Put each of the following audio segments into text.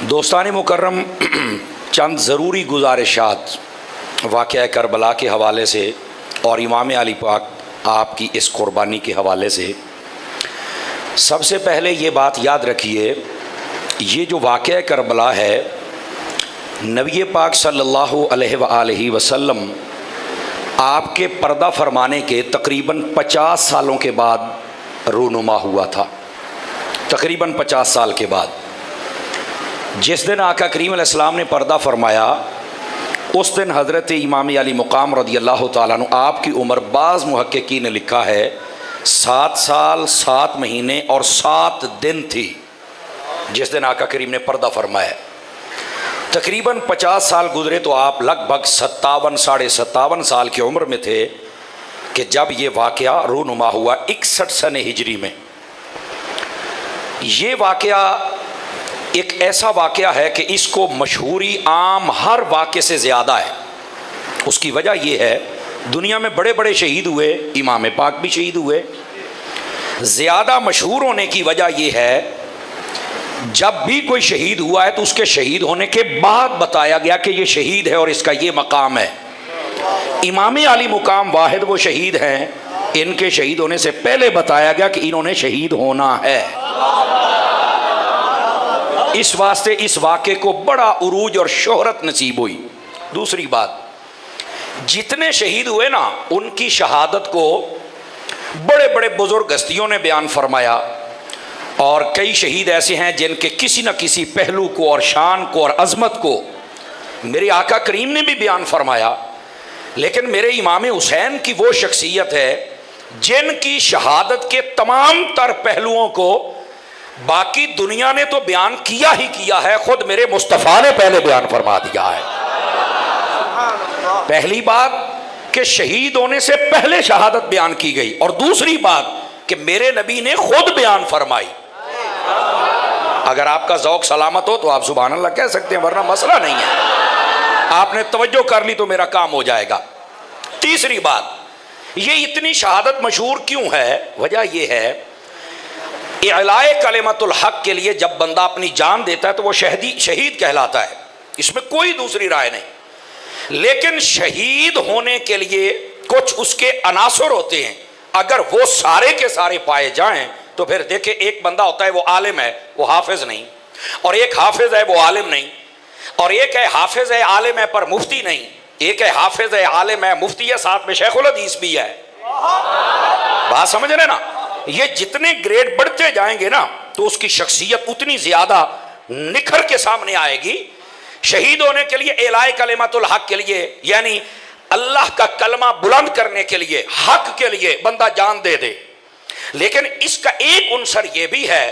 दोस्तान मुकर्रम, चंद ज़रूरी गुजारिशात वाक़या करबला के हवाले से और इमाम अली पाक आपकी इस क़ुरबानी के हवाले से। सबसे पहले ये बात याद रखिए, ये जो वाक़या करबला है नबी पाक सल्लल्लाहु अलैहि वसल्लम आपके पर्दा फरमाने के तकरीबन 50 सालों के बाद रूनुमा हुआ था। तकरीबन 50 साल के बाद जिस दिन आका करीम अलैहिस्सलाम ने पर्दा फरमाया, उस दिन हज़रत इमाम अली मुक़ाम रज़ियल्लाहु ताला अन्हु आपकी उम्र बाज़ मुहक्किकीन ने लिखा है 7 साल 7 महीने और 7 दिन थी जिस दिन आका करीम ने पर्दा फरमाया। तकरीबन 50 साल गुजरे तो आप लगभग 57 साढ़े 57 साल की उम्र में थे कि जब ये वाक़या रूनुमा हुआ 61 सने हिजरी में। ये वाक़या एक ऐसा वाक़या है कि इसको मशहूरी आम हर वाक़े से ज़्यादा है। उसकी वजह यह है, दुनिया में बड़े बड़े शहीद हुए, इमाम पाक भी शहीद हुए। ज़्यादा मशहूर होने की वजह यह है, जब भी कोई शहीद हुआ है तो उसके शहीद होने के बाद बताया गया कि ये शहीद है और इसका ये मकाम है। इमाम अली मुकाम वाहिद वो शहीद हैं, इनके शहीद होने से पहले बताया गया कि इन्होंने शहीद होना है। इस वास्ते इस वाक़े को बड़ा उरूज और शोहरत नसीब हुई। दूसरी बात, जितने शहीद हुए ना, उनकी शहादत को बड़े बड़े बुजुर्ग हस्तियों ने बयान फरमाया और कई शहीद ऐसे हैं जिनके किसी न किसी पहलू को और शान को और अज़मत को मेरे आका करीम ने भी बयान फरमाया। लेकिन मेरे इमाम हुसैन की वो शख्सियत है जिनकी शहादत के तमाम तर पहलुओं को बाकी दुनिया ने तो बयान किया ही किया है, खुद मेरे मुस्तफ़ा ने पहले बयान फरमा दिया है। पहली बात कि शहीद होने से पहले शहादत बयान की गई, और दूसरी बात कि मेरे नबी ने खुद बयान फरमाई। अगर आपका ज़ौक़ सलामत हो तो आप सुभान अल्लाह कह सकते हैं, वरना मसला नहीं है। आपने तवज्जो कर ली तो मेरा काम हो जाएगा। तीसरी बात, ये इतनी शहादत मशहूर क्यों है? वजह यह है, इलाए कलिमतुल हक के लिए जब बंदा अपनी जान देता है तो वो शहीद कहलाता है, इसमें कोई दूसरी राय नहीं। लेकिन शहीद होने के लिए कुछ उसके अनासर होते हैं, अगर वो सारे के सारे पाए जाएं तो फिर देखे, एक बंदा होता है वो आलिम है, वो हाफिज नहीं, और एक हाफिज है वो आलिम नहीं, और एक है हाफिज है आलिम है पर मुफ्ती नहीं, एक है हाफिज है आलिम है मुफ्ती है साथ में शेखुल हदीस भी है। बात समझ रहे ना? ये जितने ग्रेड बढ़ते जाएंगे ना तो उसकी शख्सियत उतनी ज्यादा निखर के सामने आएगी। शहीद होने के लिए, इलाए कलिमतुल हक के लिए, यानी अल्लाह का कलमा बुलंद करने के लिए, हक के लिए बंदा जान दे दे। लेकिन इसका एक उनसर यह भी है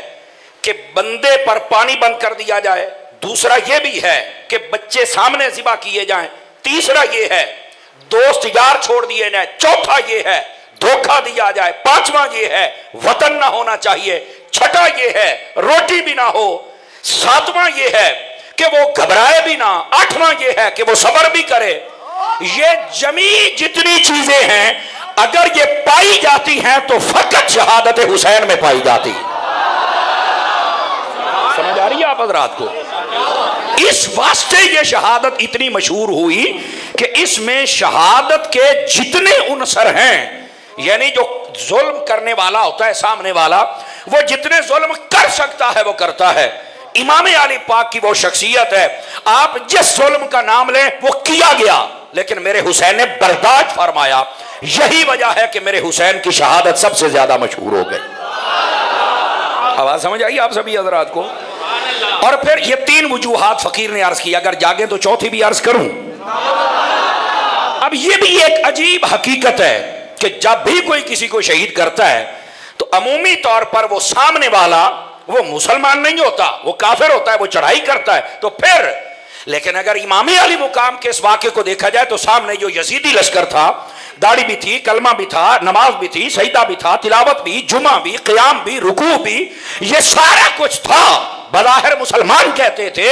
कि बंदे पर पानी बंद कर दिया जाए, दूसरा यह भी है कि बच्चे सामने ज़िबा किए जाएं, तीसरा यह है दोस्त यार छोड़ दिए जाए, चौथा यह है धोखा दिया जाए, पांचवा ये है वतन ना होना चाहिए, छठा ये है रोटी भी ना हो, सातवां ये है कि वो घबराए भी ना, आठवां ये है कि वो सब्र भी करे। ये जमी जितनी चीजें हैं अगर ये पाई जाती हैं तो फकत शहादत हुसैन में पाई जाती। समझ आ रही है आप हजरात को? इस वास्ते ये शहादत इतनी मशहूर हुई कि इसमें शहादत के जितने उनसर हैं, यानी जो जुल्म करने वाला होता है सामने वाला, वो जितने जुल्म कर सकता है वो करता है। इमाम अली पाक की वो शख्सियत है, आप जिस जुल्म का नाम लें वो किया गया, लेकिन मेरे हुसैन ने बर्दाश्त फरमाया। यही वजह है कि मेरे हुसैन की शहादत सबसे ज्यादा मशहूर हो गई। आवाज समझ आई आप सभी हजरात को? और फिर ये 3 वजूहात फकीर ने अर्ज की, अगर जागे तो चौथी भी अर्ज करूं। अब ये भी एक अजीब हकीकत है कि जब भी कोई किसी को शहीद करता है तो अमूमी तौर पर वो सामने वाला वो मुसलमान नहीं होता, वो काफिर होता है, वो चढ़ाई करता है। तो फिर लेकिन अगर इमाम अली मुकाम के इस वाक़े को देखा जाए तो सामने जो यजीदी लश्कर था, दाढ़ी भी थी, कलमा भी था, नमाज भी थी, सजदा भी था, तिलावत भी, जुमा भी, क़ियाम भी, रुकू भी, ये सारा कुछ था। बज़ाहिर मुसलमान कहते थे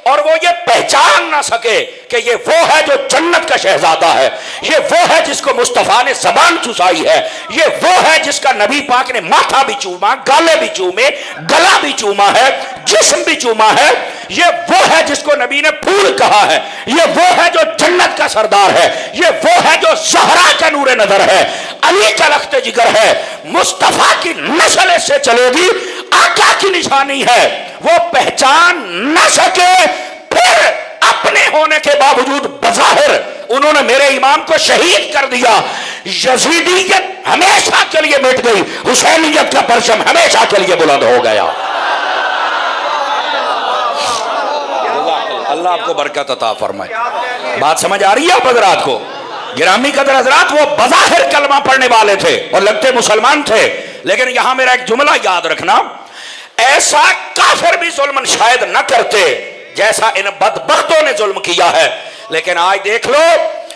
और वो ये पहचान ना सके कि ये वो है जो जन्नत का शहजादा है, ये वो है जिसको मुस्तफ़ा ने ज़बान चुसाई है, ये वो है जिसका नबी पाक ने माथा भी चूमा, गाले भी चूमे, गला भी चूमा है, जिस्म भी चूमा है, ये वो नबी ने फूल कहा है, ये वो है जो जन्नत का सरदार है, ये वो है जो ज़हरा का नूर नजर है, अली का लख्त जिगर है, मुस्तफा की नस्ल से चलेगी, आका की निशानी है, वो पहचान न सके, फिर अपने होने के बावजूद बज़ाहिर उन्होंने मेरे इमाम को शहीद कर दिया। यजीदियत हमेशा के लिए मिट गई, हुसैनियत का परचम हमेशा के लिए बुलंद हो गया। अल्लाह आपको बरकत अता फरमाए। बात समझ आ रही है आप हजरात को? गिरामी कदर हजरात, वो बज़ाहिर कलमा पढ़ने वाले थे और लगते मुसलमान थे, लेकिन यहां मेरा एक जुमला याद रखना, ऐसा काफिर भी जुल्म शायद न करते जैसा इन बदबख्तों ने जुल्म किया है। लेकिन आज देख लो,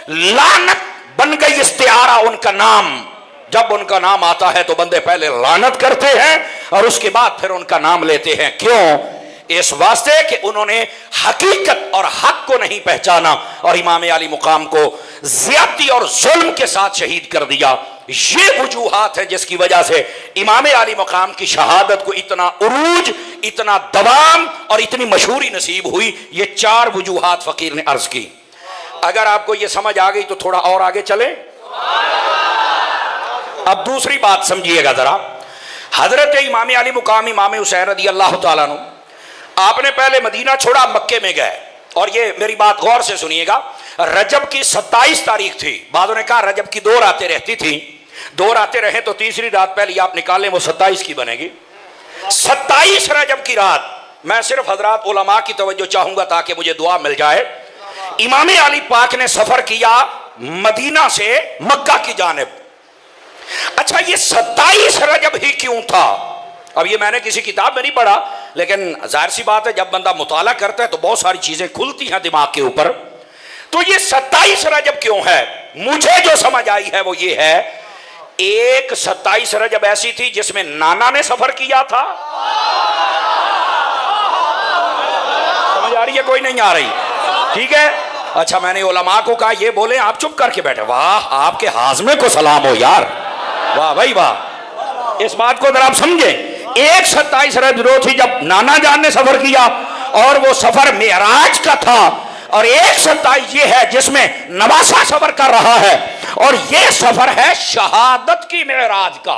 लानत बन गई इस्तिआरा उनका नाम। जब उनका नाम आता है तो बंदे पहले लानत करते हैं और उसके बाद फिर उनका नाम लेते हैं। क्यों? इस वास्ते कि उन्होंने हकीकत और हक को नहीं पहचाना और इमाम अली मुकाम को ज्यादती और जुल्म के साथ शहीद कर दिया। ये वजूहात है जिसकी वजह से इमाम अली मुकाम की शहादत को इतना उरूज, इतना दवाम और इतनी मशहूरी नसीब हुई। ये 4 वजूहात फकीर ने अर्ज की। अगर आपको ये समझ आ गई तो थोड़ा और आगे चले। अब दूसरी बात समझिएगा जरा। हजरत इमाम अली मुकाम इमाम हुसैन रज़ी अल्लाह तआला अन्हु, आपने पहले मदीना छोड़ा, मक्के में गए। और ये मेरी बात गौर से सुनिएगा, रजब की 27 तारीख थी। बादों ने कहा रजब की 2 रातें रहती थी, 2 रातें रहे तो तीसरी रात पहले आप निकालें, वो 27 की बनेगी। 27 रजब की रात, मैं सिर्फ हजरात उलमा की तवज्जो चाहूंगा ताकि मुझे दुआ मिल जाए। इमाम अली पाक ने सफर किया मदीना से मक्का की जानिब। अच्छा, ये 27 रजब ही क्यों था? अब ये मैंने किसी किताब में नहीं पढ़ा, लेकिन जाहिर सी बात है जब बंदा मुताला करता है तो बहुत सारी चीजें खुलती हैं दिमाग के ऊपर। तो ये 27 रजब क्यों है? मुझे जो समझ आई है वो ये है, एक 27 रजब ऐसी थी जिसमें नाना ने सफर किया था। समझ आ रही है? कोई नहीं आ रही? ठीक है। अच्छा, मैंने उलमा को कहा ये बोले, आप चुप करके बैठे। वाह, आपके हाजमे को सलाम हो यार, वाह भाई वाह। इस बात को अगर आप समझे, एक 27 रजब थी जब नाना जान ने सफर किया और वो सफर मेराज का था, और एक 27 ये है जिसमें नवासा सफर कर रहा है, और ये सफर है शहादत की मेराज का।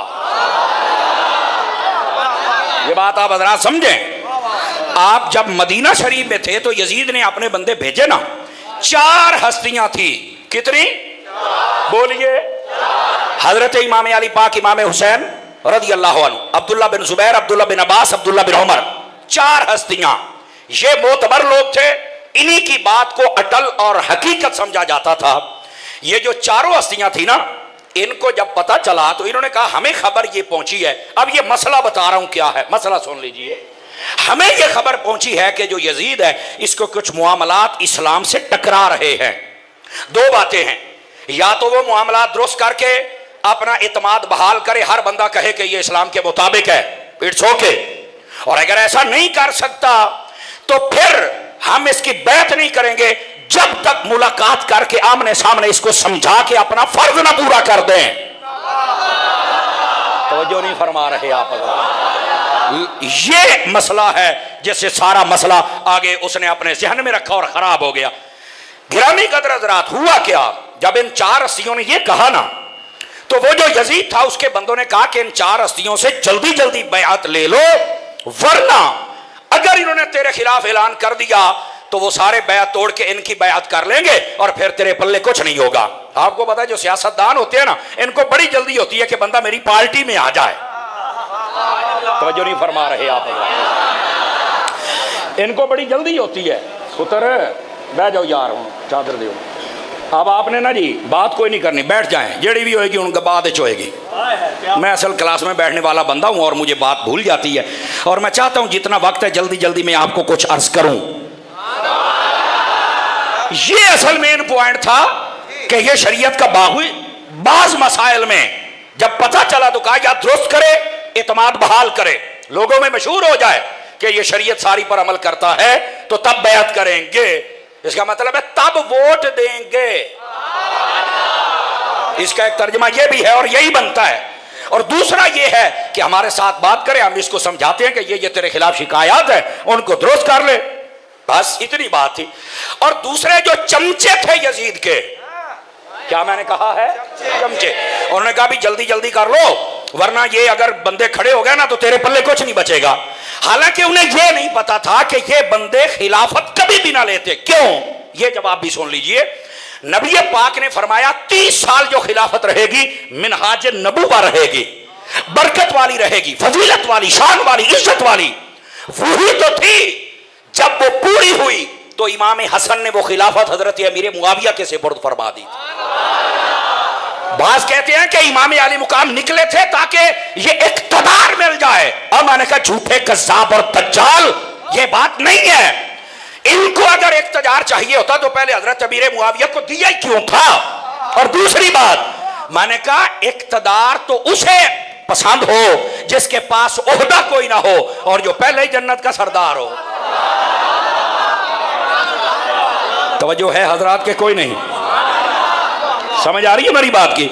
ये बात आप हजरात समझें। आप जब मदीना शरीफ में थे तो यजीद ने अपने बंदे भेजे ना, 4 हस्तियां थी। कितनी? बोलिए। हजरत इमाम अली पाक इमाम हुसैन रज़ी अल्लाह अन्हु, अब्दुल्ला बिन जुबैर, अब्दुल्ला बिन अब्बास, अब्दुल्ला बिन उमर, 4 हस्तियां। ये मोतबर लोग थे, इन्हीं की बात को अटल और हकीकत समझा जाता था। ये जो 4 हस्तियां थी ना, इनको जब पता चला तो इन्होंने कहा हमें खबर ये पहुंची है। अब ये मसला बता रहा हूं क्या है, मसला सुन लीजिए। हमें यह खबर पहुंची है कि जो यजीद है इसको कुछ मुआमलात इस्लाम से टकरा रहे हैं। 2 बातें हैं, या तो वो मुआमलात दुरुस्त करके अपना इत्माद बहाल करे, हर बंदा कहे कि ये इस्लाम के मुताबिक है, इट्स ओके। और अगर ऐसा नहीं कर सकता तो फिर हम इसकी बैत नहीं करेंगे जब तक मुलाकात करके आमने सामने इसको समझा के अपना फर्ज ना पूरा कर दें। तवज्जो नहीं फरमा रहे आप। ये मसला है जिससे सारा मसला आगे उसने अपने जहन में रखा और खराब हो गया। गिरामी कदर हज़रात, हुआ क्या, जब इन 4 हस्तियों ने ये कहा ना, तो वो जो यजीद था उसके बंदों ने कहा कि इन 4 हस्तियों से जल्दी जल्दी बैअत ले लो, वरना अगर इन्होंने तेरे खिलाफ ऐलान कर दिया तो वो सारे बैअत तोड़ के इनकी बैअत कर लेंगे और फिर तेरे पल्ले कुछ नहीं होगा। आपको पता है जो सियासतदान होते हैं ना, इनको बड़ी जल्दी होती है कि बंदा मेरी पार्टी में आ जाए। तवज्जो नहीं फरमा रहे आप, इनको बड़ी जल्दी होती है। पुत्र बैठ जाओ यार, चादर दो। अब आपने ना जी बात कोई नहीं करनी, बैठ जाएं, जेड़ी भी होएगी उनका बाद होएगी। मैं असल क्लास में बैठने वाला बंदा हूं और मुझे बात भूल जाती है, और मैं चाहता हूं जितना वक्त है जल्दी जल्दी मैं आपको कुछ अर्ज करूं। ये असल मेन पॉइंट था कि ये शरीयत का बाज मसाइल में जब पता चला तो कहा या दुरुस्त करे, इत्माद बहाल करे, लोगों में मशहूर हो जाए कि ये शरीयत सारी पर अमल करता है, तो तब बैत करेंगे। इसका मतलब है तब वोट देंगे। इसका एक तर्जुमा यह भी है और यही बनता है। और दूसरा यह है कि हमारे साथ बात करें, हम इसको समझाते हैं कि ये तेरे खिलाफ शिकायत है, उनको दुरुस्त कर ले। बस इतनी बात थी। और दूसरे जो चमचे थे यजीद के, क्या मैंने कहा है, चमचे, उन्होंने कहा भी जल्दी जल्दी कर लो वरना ये अगर बंदे खड़े हो गए ना तो तेरे पल्ले कुछ नहीं बचेगा। हालांकि उन्हें यह नहीं पता था कि ये बंदे खिलाफत कभी भी ना लेते। क्यों, ये जवाब भी सुन लीजिए। नबी पाक ने फरमाया 30 साल जो खिलाफत रहेगी मिनहाज नबूवा रहेगी, बरकत वाली रहेगी, फजीलत वाली, शान वाली, इज्जत वाली, वही तो थी। जब वो पूरी हुई तो इमाम हसन ने वो खिलाफत हजरत अमीर मुआविया के सुपुर्द फरमा दी। बाज कहते हैं कि इमाम आली मुकाम निकले थे ताकि ये इक्तदार मिल जाए। और मैंने कहा झूठे कज़्ज़ाब और दज्जाल, ये बात नहीं है। इनको अगर इक्तदार चाहिए होता तो पहले हजरत अमीर मुआविया को दिया ही क्यों था। और दूसरी बात मैंने कहा इक्तदार तो उसे पसंद हो जिसके पास ओहदा कोई ना हो और जो पहले ही जन्नत का सरदार हो। तवज्जो है हजरात के, कोई नहीं समझ आ रही है मेरी बात की।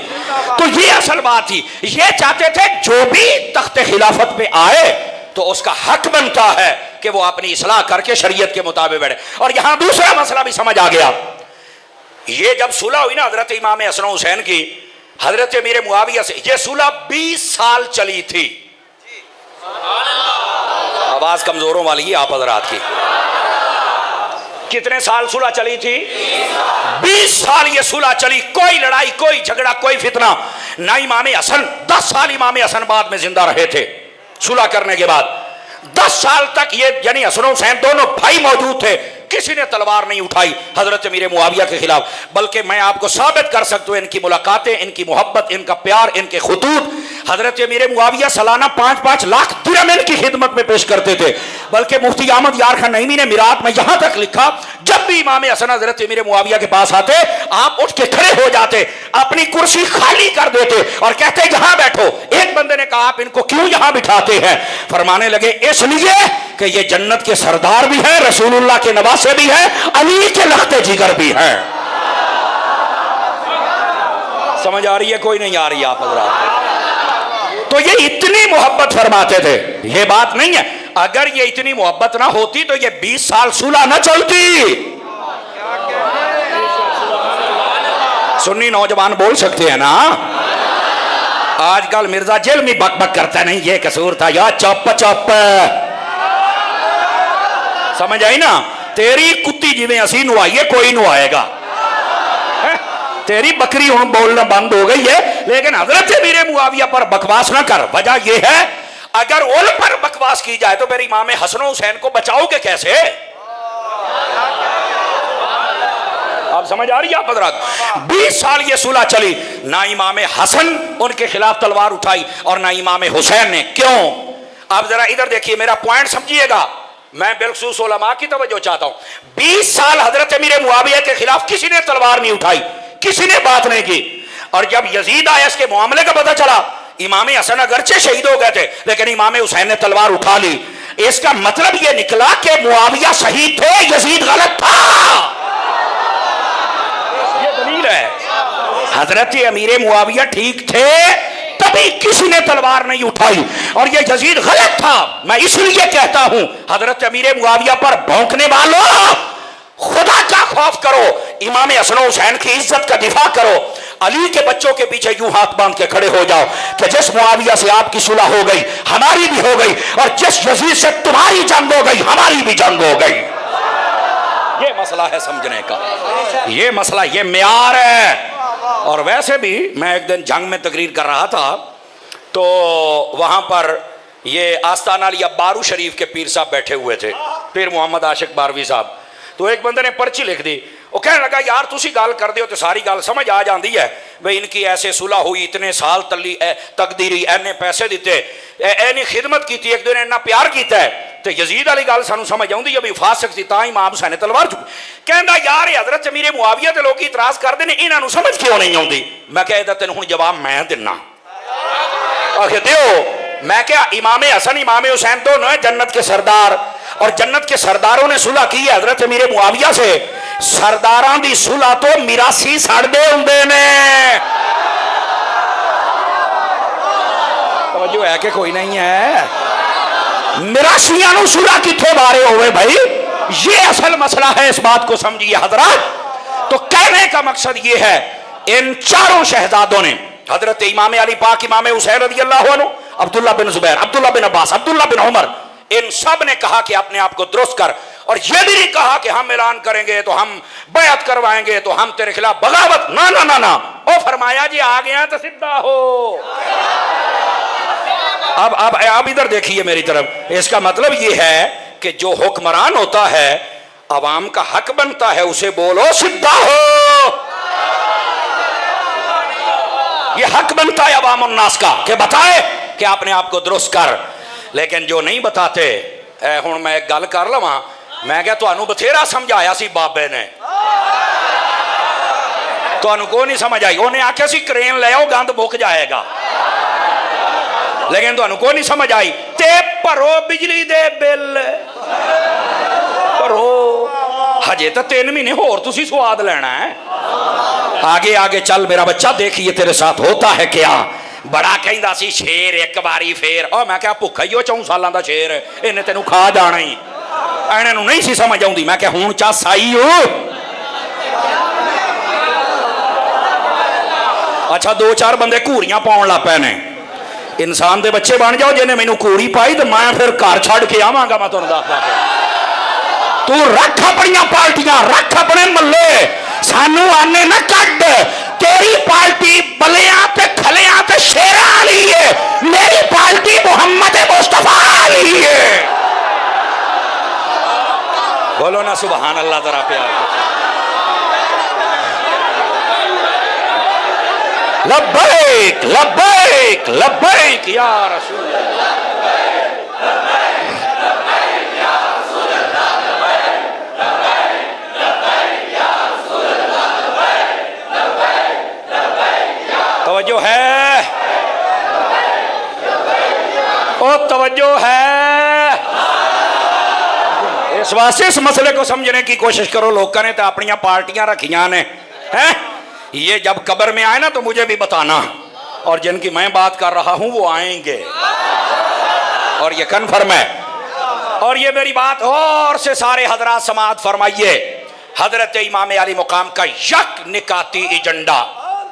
तो ये असल बात थी। ये चाहते थे जो भी तख्ते खिलाफत पे आए तो उसका हक बनता है कि वो अपनी इस्लाह करके शरीयत के मुताबिक बैठे। और यहां दूसरा मसला भी समझ आ गया। ये जब सुलह हुई ना हजरत इमाम हसन हुसैन की हजरत अमीर मुआविया से, ये सुलह 20 साल चली थी। आवाज कमजोरों वाली है आप हजरात की। कितने साल सुलह चली थी? 20 साल ये सुलह चली। कोई लड़ाई, कोई झगड़ा, कोई फितना ना। इमाम हसन 10 साल इमाम हसन बाद में जिंदा रहे थे सुलह करने के बाद। 10 साल तक ये यानी हसन हुसैन दोनों भाई मौजूद थे। किसी ने तलवार नहीं उठाई हजरत अमीर मुआविया के खिलाफ। बल्कि मैं आपको साबित कर सकता हूं इनकी मुलाकातें, इनकी मोहब्बत, इनका प्यार, इनके खुतूत। हजरत अमीर मुआविया सालाना 5-5 लाख दिरहम इनकी खिदमत में पेश करते थे। बल्कि मुफ्ती अहमद यार खान नईमी ने मिरात में यहां तक लिखा, जब भी इमाम हसन हजरत अमीर मुआविया के पास आते आप उठ के खड़े हो जाते, अपनी कुर्सी खाली कर देते और कहते यहां बैठो। एक बंदे ने कहा आप इनको क्यों यहां बिठाते हैं? फरमाने लगे इसलिए कि ये जन्नत के सरदार भी हैं, रसूलुल्लाह के नवासे भी हैं, अली के लख्ते जिगर भी हैं। समझ आ रही है, कोई नहीं आ रही आप हजरात? तो ये इतनी मोहब्बत फरमाते थे। ये बात नहीं है, अगर ये इतनी मोहब्बत ना होती तो ये 20 साल सुलह ना चलती। सुन्नी नौजवान बोल सकते हैं ना। आजकल मिर्जा जेल में बकबक करता नहीं ये कसूर था यार, चुप चुप। समझ आई ना? तेरी कुत्ती जिवें असी नुआइए कोई नुआएगा। तेरी बकरी हूं बोलना बंद हो गई है, लेकिन हजरत अमीर मुआविया पर बकवास ना कर। वजह यह है अगर उन पर बकवास की जाए तो फिर इमाम हसन हुसैन को बचाओगे कैसे? आप समझ आ रही है आप हजरात? 20 साल ये सुलह चली, ना इमाम हसन उनके खिलाफ तलवार उठाई और ना इमाम हुसैन ने। क्यों? आप जरा इधर देखिए, मेरा पॉइंट समझिएगा। मैं बिलखुसूस उलमा की तवज्जो चाहता हूं। 20 साल हजरत अमीर मुआविया के खिलाफ किसी ने तलवार नहीं उठाई, किसी ने बात नहीं की। और जब यजीद आया इसके मामले का पता चला, इमाम हसन अगरचे शहीद हो गए थे लेकिन इमाम हुसैन ने तलवार उठा ली। इसका मतलब यह निकला कि मुआविया शहीद थे, यजीद गलत था। यह दलील है। हजरत अमीर मुआविया ठीक थे तभी किसी ने तलवार नहीं उठाई और यह यजीद गलत था। मैं इसलिए कहता हूं हजरत अमीर मुआविया पर भौंकने वालों, खुदा का खौफ करो, इमाम हसन हुसैन की इज्जत का दिफा करो। अली के बच्चों के पीछे यूं हाथ बांध के खड़े हो जाओ कि जिस मुआविया से आपकी सुलह हो गई हमारी भी हो गई, और जिस यजीद से तुम्हारी जंग हो गई हमारी भी जंग हो गई। ये मसला है समझने का, ये मसला, ये म्यार है। और वैसे भी मैं एक दिन जंग में तकरीर कर रहा था तो वहां पर ये आस्ताना अली अब्बारू शरीफ के पीर साहब बैठे हुए थे, पीर मोहम्मद आशिक बारवी साहब। तो एक बंदे ने पर्ची लिख दी, वो कहने लगा यार तुसी गल कर दियो तो सारी गल समझ आ जाती है भाई इनकी ऐसे सुलह हुई, इतने साल तकदीरी, इन्ने पैसे दिते, इन्नी खिदमत की, एक दिन इन्ना प्यार किया है, तो यजीद वाली गल सानू समझ आती है भी फासिक सी तां इमाम हुसैन ने तलवार चुकी। कहंदा यार हजरत अमीर मुआविया ते लोग इतराज करते हैं, इन्हां समझ क्यों नहीं आती? मैं कहा इहदा तैनूं हुण जवाब मैं दिना। आखे दिओ। मैं क्या, इमाम हसन इमाम हुसैन दोनों है जन्नत के सरदार, और जन्नत के सरदारों ने सुलह की है हजरत अमीर मुआविया से। सरदारां दी सुलह तो मिरासी साड़दे हुंदे ने। तवज्जो है कि कोई नहीं है? मिरासियां नूं सुलह कित्थों बारे होवे भाई? ये असल मसला है, इस बात को समझिए हजरत। तो कहने का मकसद ये है, इन चारों शहजादों ने हजरत इमाम अली पाक, इमाम हुसैन रज़ियल्लाहु अन्हु, अब्दुल्ला बिन जुबैर, अब्दुल्ला बिन अब्बास, अब्दुल्ला बिन उमर, इन सब ने कहा कि अपने आप को दुरुस्त कर। और यह भी नहीं कहा कि हम ऐलान करेंगे तो हम बैत करवाएंगे तो हम तेरे खिलाफ बगावत, ना ना ना ना। ओ फरमाया जी आ गया तो सीधा हो। अब इधर देखिए मेरी तरफ। इसका मतलब यह है कि जो हुक्मरान होता है, अवाम का हक बनता है उसे बोलो सीधा हो। यह हक बनता है अवाम उन्नास का कि बताए कि अपने आप को दुरुस्त कर। लेकिन जो नहीं बताते, हुण मैं एक गल कर लवां, मैं क्या तुहानू बथेरा समझाया सी बाबे ने, तुहानू कोई नहीं समझ आई। उन्हें आख्या सी क्रेन ले आओ गंद मुक जाएगा, लेकिन तुहानू कोई नहीं समझ आई। ते भरो बिजली दे बिल भरो, हजे तो 3 महीने होर तुसी स्वाद लेना है। आगे आगे चल मेरा बच्चा, देखिए तेरे साथ होता है क्या। बड़ा कहंदा सी शेर एक बारी फेर। और मैं क्या भुखा ही 4 सालों का शेर, इन्हें तेनू खा जाना ही। इन्हें नहीं सी समझ आउंदी। मैं क्या हुण चा साई हो। अच्छा 2-4 बंदे घूरियां पाउण लग पे ने। इंसान दे बच्चे बन जाओ, जिन्हें मैनू घूरी पाई तो मैं फिर घर छड़ के आवांगा। मैं तुहानू दसदा तू रख अपनियां पार्टियां, रख अपने मल्ले, सानू आने ना कट। तेरी पार्टी बलियां ते खलियां ते शेरां वाली है, मेरी पार्टी मोहम्मद मुस्तफा वाली है। बोलो ना सुभान अल्लाह। जरा प्यार लब्बैक लब्बैक लब्बैक या रसूल अल्लाह। तवज्जो है, ओ तवज्जो है। इस वास्ते इस मसले को समझने की कोशिश करो। लोगों ने तो अपनी पार्टियां रखियां ने, हैं? ये जब कब्र में आए ना तो मुझे भी बताना, और जिनकी मैं बात कर रहा हूं वो आएंगे, और ये कन्फर्म है। और ये मेरी बात और से सारे हजरात समाअत फरमाइए। हजरत इमाम अली मुकाम का यक निकाती एजेंडा,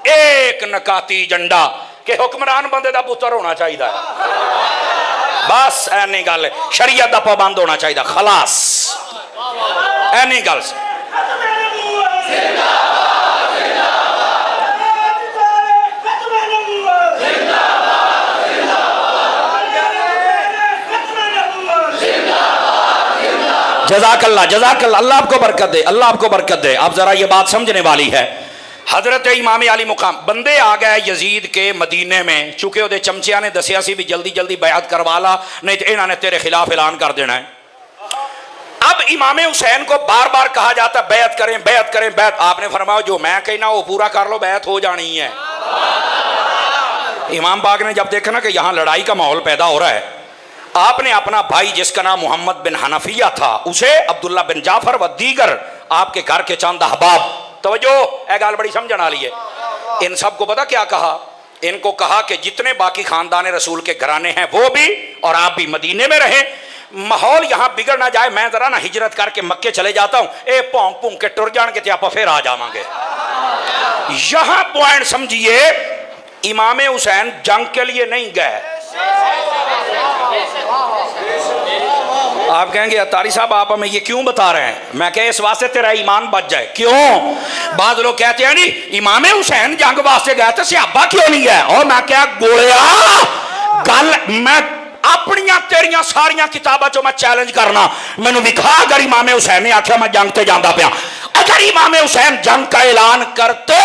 एक नकाती एजेंडा कि हुक्मरान बंदे का पुत्र होना चाहिए। बस ऐनी गल, शरीयत का पाबंद होना चाहिए, खलास ऐनी गल। जज़ाकल्लाह जज़ाकल्लाह, अल्लाह आपको बरकत दे, अल्लाह आपको बरकत दे। अब जरा ये बात समझने वाली है। हजरत इमाम अली मुकाम बंदे आ गए यजीद के मदीने में, चूंकि उहदे चमचिया ने दसिया सी भी जल्दी जल्दी बैत करवा ला, नहीं तो इन्होंने तेरे खिलाफ ऐलान कर देना है। अब इमाम हुसैन को बार बार कहा जाता बैत करें बैत करें बैत। आपने फरमाया जो मैं कहना वो पूरा कर लो, बैत हो जानी है। इमाम बाग ने जब देखा ना कि यहाँ लड़ाई का माहौल पैदा हो रहा है, आपने अपना भाई जिसका नाम मोहम्मद बिन हनफिया था, उसे अब्दुल्ला बिन जाफर व दीगर आपके घर के चंद अहबाब, तवज्जो ए गाल बड़ी समझने वाली है, इन सब को पता क्या कहा? इनको कहा कि जितने बाकी खानदान रसूल के घराने हैं वो भी और आप भी मदीने में रहें, माहौल यहाँ बिगड़ ना जाए। मैं जरा ना हिजरत करके मक्के चले जाता हूँ, ए भौंक भूंक के टुर जाएंगे तो आप फिर आ जावांगे। यहां पॉइंट समझिए, इमाम हुसैन जंग के लिए नहीं गए। आप कहेंगे अतारी साहब आप हमें ये क्यों बता रहे हैं? मैं कह इस वास्ते तेरा ईमान बच जाए। क्यों? बाद लोग कहते हैं नहीं इमाम हुसैन जंग वास्ते गए तो सहाबा क्यों नहीं गए? और मैं क्या गोलिया गल, मैं अपनियां तेरियां सारियां किताबों चो मैं चैलेंज करना, मैनू दिखा अगर इमाम हुसैन ने आख्या मैं जंग ते जांदा पिया। अगर इमाम हुसैन जंग का ऐलान करते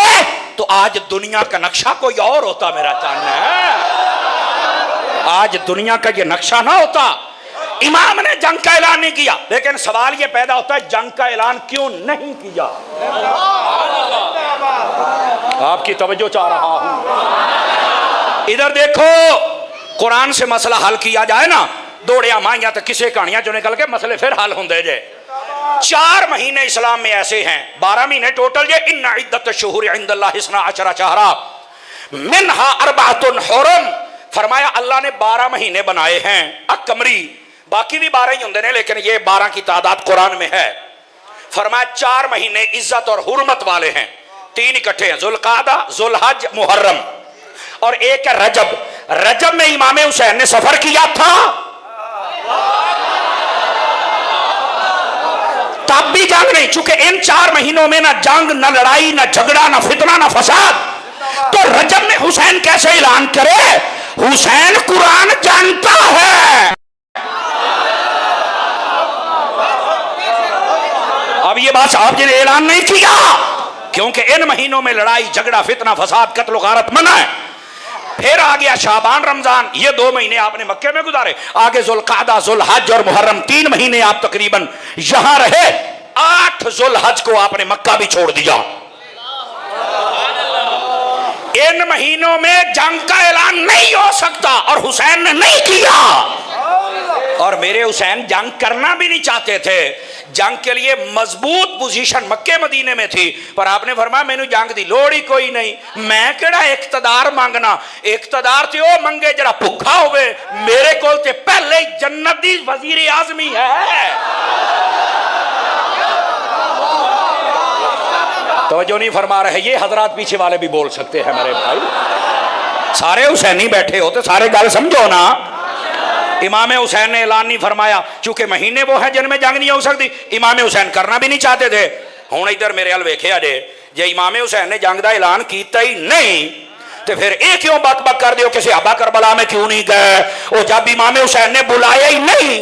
तो आज दुनिया का नक्शा कोई और होता। मेरा चाहना है आज दुनिया का ये नक्शा ना होता। इमाम ने जंग का ऐलान नहीं किया, लेकिन सवाल ये पैदा होता है जंग का ऐलान क्यों नहीं किया? आपकी तवज्जो चाह रहा हूं। इधर देखो, कुरान से मसला हल किया जाए ना, दौड़िया माइया तो किसे कहानियां जो निकल के मसले फिर हल होंगे जे। 4 महीने इस्लाम में ऐसे हैं, 12 महीने टोटल जे। इन्ना इद्दत शुहूर इंदल्लाह इस्ना अशरा शहरा मिनहा अरबातुन हुरम, फरमाया अल्लाह ने 12 महीने बनाए हैं अकमरी, बाकी भी 12 ही होंगे ने, लेकिन ये 12 की तादाद कुरान में है। फरमाया 4 महीने इज्जत और हुर्मत वाले हैं, 3 इकट्ठे हैं, जुल्कादा, जुलहज, मुहर्रम, और एक है रजब। रजब में इमाम हुसैन ने सफर किया था, तब भी जंग नहीं, चूंकि इन 4 महीनों में ना जंग, ना लड़ाई, ना झगड़ा, ना फितना, ना फसाद, तो रजब में हुसैन कैसे ऐलान करे? हुसैन कुरान जानता है। अब ये बात आपने ऐलान नहीं किया, क्योंकि इन महीनों में लड़ाई झगड़ा फितना फसाद कत्ल गारत मना है। फिर आ गया शाबान रमजान, ये 2 महीने आपने मक्के में गुजारे। आगे जुल्कादा, जुलहज और मुहर्रम, 3 महीने आप तकरीबन यहां रहे। 8 जुलहज को आपने मक्का भी छोड़ दिया। इन महीनों में जंग का ऐलान नहीं हो सकता, और हुसैन ने नहीं किया। और मेरे हुसैन जंग करना भी नहीं चाहते थे। जंग के लिए मजबूत पोजीशन मक्के मदीने में थी, पर आपने फरमाया मैंने जंग दी लोड़ ही कोई नहीं। मैं केड़ा इख्तदार मांगना, इख्तदार ते ओ मंगे जरा भुखा होवे। मेरे कोल ते पहले ही जन्नत दी वजीर आजमी है। तो जो नहीं फरमा रहे, ये हजरात पीछे वाले भी बोल सकते हैं मेरे भाई, सारे हुसैनी बैठे हो तो सारे गल समझो ना। इमाम हुसैन ने ऐलान नहीं फरमाया, चूंकि महीने वो है जिनमें जंग नहीं हो सकती। इमाम हुसैन करना भी नहीं चाहते थे। हुण इधर मेरे हल वेख्या जे इमाम हुसैन ने जंग का ऐलान किया ही नहीं, तो फिर ये क्यों बक कर दियो कि सहाबा करबला में क्यों नहीं गए? और जब इमाम हुसैन ने बुलाया ही नहीं,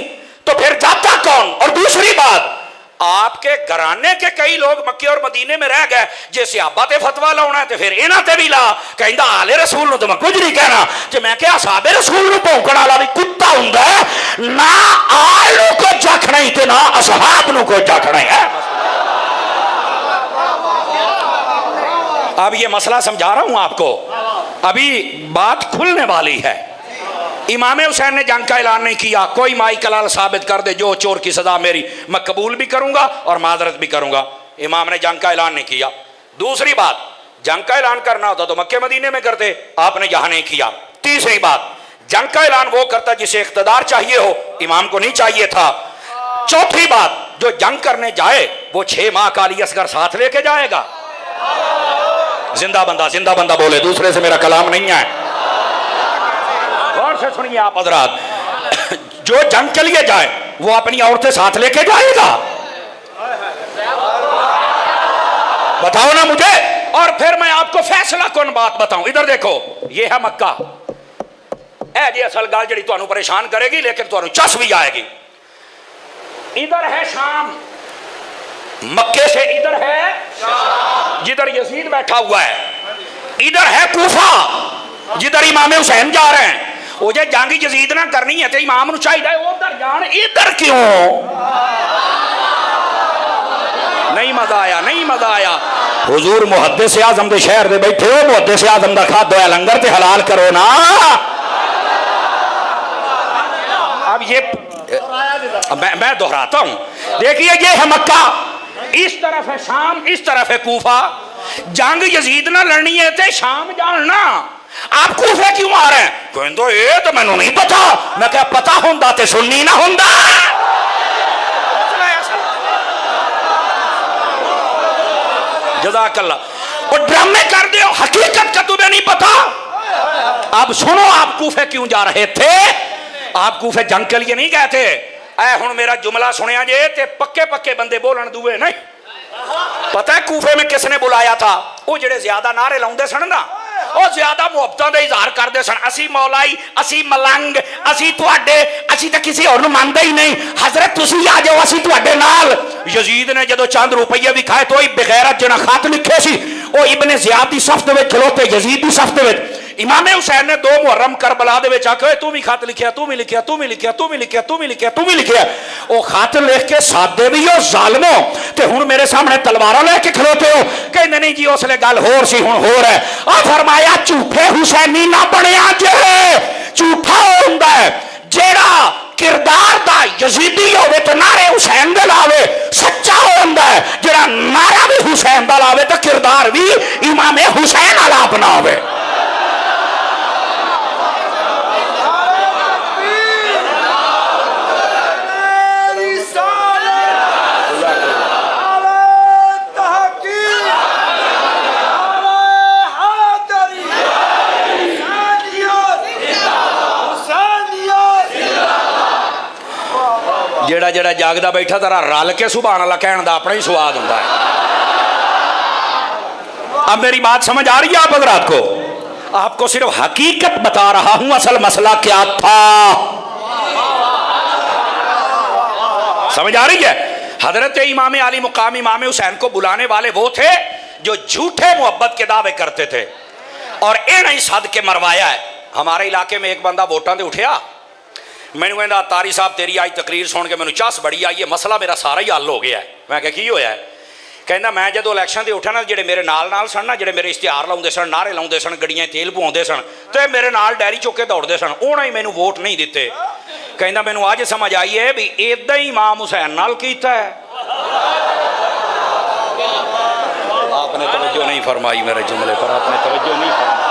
तो फिर जाता कौन? और दूसरी बात, आपके घराने के कई लोग मक्के और मदीने में रह गए। जे सहाबा ते फतवा लाउणा है तो फिर इन्हां ते भी ला। कहंदा आले रसूल नु तो मैं कुछ नहीं कहना, जे मैं क्या साहबे रसूल नु भौंकण वाला भी कुत्ता हुंदा है ना। आलू को जखना ही ते ना असहाब नु को जखना है। अब ये मसला समझा रहा हूं आपको, अभी बात खुलने वाली है। इमाम हुसैन ने जंग का ऐलान नहीं किया। कोई माई कलाल साबित कर दे, जो चोर की सजा मेरी मैं कबूल भी करूंगा और माजरत भी करूंगा। इमाम ने जंग का ऐलान नहीं किया। दूसरी बात, जंग का ऐलान करना होता तो मक्के मदीने में करते, आपने यहां नहीं किया। तीसरी बात, जंग का ऐलान वो करता जिसे इख्तदार चाहिए हो, इमाम को नहीं चाहिए था। चौथी बात, जो जंग करने जाए वो 6 माह का अली असगर साथ लेके जाएगा। जिंदा बंदा बोले, दूसरे से मेरा कलाम नहीं है, गौर से सुनिए आप हजरात। जो जंग के लिए जाए वो अपनी औरतें साथ लेके जाएगा, बताओ ना मुझे। और फिर मैं आपको फैसला कौन बात बताऊं। इधर देखो, ये है मक्का, ऐ जी असल गल जी तुहानू परेशान करेगी, लेकिन तुहानू चस भी आएगी। इधर है शाम, मक्के से इधर है जिधर यजीद बैठा हुआ है। इधर है कूफा, जिधर इमाम हुसैन जा रहे हैं। वो जे जंग यजीद ना करनी है तो इमाम नूं चाहिए उधर जान, इधर क्यों? नहीं मजा आया, नहीं मजा आया। हुजूर मुहद्दिस आज़म दे शहर दे बैठे हो, मुहद्दिस आज़म दा खादा है लंगर ते हलाल करो ना। अब ये मैं दोहराता हूं, देखिए ये है मक्का, इस तरफ है शाम, इस तरफ है कूफा। जंग यजीद ना लड़नी है तो शाम जाना, आप कूफे क्यों आ रहे हैं? कहंदो ये तो मैनू नहीं पता। मैं क्या पता हुंदा ते सुन्नी ना हुंदा। जज़ाकल्लाह। और ड्रामे कर दो, हकीकत का तुम्हें नहीं पता। अब सुनो, आप कूफे क्यों जा रहे थे? आप कूफे जंग के लिए नहीं गए थे। ऐ हुण मेरा जुमला सुनिया जे ते पक्के पक्के बंदे बोलन दुए नहीं। पता है कूफे में किसने बुलाया था? वो जेड़े ज्यादा नारे लाउंदे सन ना, ਉਹ ਜ਼ਿਆਦਾ ਮੁਹੱਬਤਾਂ ਦਾ ਇਜ਼ਹਾਰ ਕਰਦੇ ਸਨ। ਅਸੀਂ ਮੌਲਾਈ, ਅਸੀਂ ਮਲੰਗ, ਅਸੀਂ ਤੁਹਾਡੇ, ਅਸੀਂ ਤਾਂ ਕਿਸੇ ਹੋਰ ਨੂੰ ਮੰਨਦੇ ਹੀ ਨਹੀਂ। ਹਜ਼ਰਤ ਤੁਸੀਂ ਆ ਜਾਓ, ਅਸੀਂ ਤੁਹਾਡੇ ਨਾਲ। ਯਜ਼ੀਦ ਨੇ ਜਦੋਂ ਚੰਦ ਰੁਪਈਏ ਵੀ ਖਾਏ तो ਬਗੈਰਤ ਜਿਹੜਾ ਖਤ ਲਿਖੇ ਸੀ ਉਹ ਇਬਨ ਜ਼ਿਆਦ ਦੀ ਸਫ ਦੇ ਵਿੱਚ ਖਲੋਤੇ, ਯਜ਼ੀਦ ਦੀ ਸਫ ਦੇ ਵਿੱਚ। इमाम हुसैन ने 2 मुहर्रम करबला दे विच आखे तू भी खत लिखिया, तू भी लिखिया, तू भी लिखिया, तू भी लिखिया, तू भी लिखिया, तू भी लिखिया। वो खत लिख के सादे भी हो जालमो ते हुण मेरे सामने तलवारां लेके खलोते हो। कहंदे नहीं जी उसले गल होर सी, हुण होर है। आ फरमाया झूठे हुसैनी ना बनिया जे। झूठा हुंदा है जेड़ा किरदार दा यजीदी होवे ते नारे हुसैन दे लावे। सच्चा हुंदा है जेड़ा नारा भी हुसैन दा लावे ते किरदार भी इमाम हुसैन वाला अपनावे। ਜਿਹੜਾ ਜਾਗਦਾ बैठा तेरा रल के सुभान अल्लाह कहने का अपना ही स्वाद होता है। अब मेरी बात समझ आ रही है आप हजरात को? आपको सिर्फ हकीकत बता रहा हूं, असल मसला क्या था समझ आ रही है? हजरत इमाम अली मुकाम इमाम हुसैन को बुलाने वाले वो थे जो झूठे मोहब्बत के दावे करते थे और इन्हें ही सद के मरवाया है। हमारे इलाके में एक बंदा वोटां ते उठिया, मैनू कहता तारी साहब तेरी आज तकरीर सुन के मैनू चस बड़ी आई है, मसला मेरा सारा ही हल हो गया है। मैं क्या की होया है? कहता मैं जो इलैक्शन से उठा ना, जेडे मेरे नाल सन ना, जेडे मेरे इश्तिहार लाउंदे सन, नारे लाउंदे सन, गड्डियां तेल पवाउंदे सन, तो मेरे नाल डैरी चुक के दौड़ते सन, उन्हें ही मैनू वोट नहीं दिते। कहता मैनू अज समझ आई है भी इदा ही इमाम हुसैन नाल कीता है। आपने तवज्जो नहीं फरमाई मेरे जुमले पर, आपने तवज्जो नहीं फरमाई।